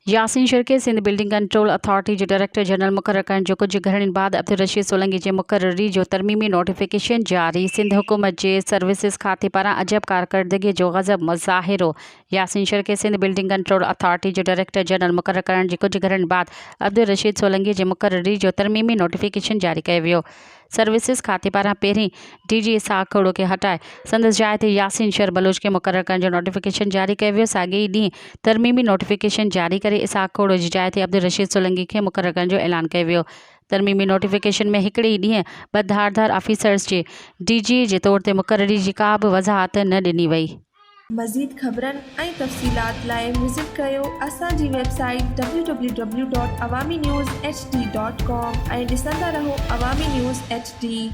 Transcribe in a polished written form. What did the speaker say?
यासीन शिरके Sindh building control authority जो director general मुक़ररु करण जो कुछ घड़ियुनि बाद अब्दुल रशीद सोलंकी जे मुक़ररी जो तरमीमी नोटिफिकेशन जारी। सिंध हुकूमत जे सर्विसिस खाते पारां अजब कारकर्दगी जो गज़ब मुज़ाहिरो। यासीन शिरके सिंध बिल्डिंग कंट्रोल अथॉरिटी जो डायरेक्टर जनरल मुक़ररु करण जे कुछ घड़ियुनि बाद अब्दुल रशीद सोलंकी जे मुक़ररी जो तरमीमी नोटिफिकेशन जारी कयो वियो। सर्विसिस खाते पारां पहिरीं DG इसहाक खोड़ो खे हटाए संदसि जाइ ते यासीन शर बलोच खे मुक़ररु करण जो नोटिफिकेशन जारी कयो वियो। साॻिए ई ॾींहुं तरमीमी नोटिफिकेशन जारी करे इसहाक खोड़ो जी जाइ ते अब्दुल रशीद सोलंकी खे मुक़ररु करण जो ऐलान कयो वियो। तरमीमी नोटिफिकेशन में हिकिड़े ई ॾींहुं ॿ धारदार ऑफिसर्स जे DG जे तौर ते मुक़ररी जी का बि वज़ाहत न ॾिनी वई। मज़ीद ख़बरनि ऐं तफ़सीलात लाइ विज़िट कयो असांजी वेबसाइट www.awamiNewsHD.com ऐं ॾिसंदा रहो अवामी न्यूज़ HD।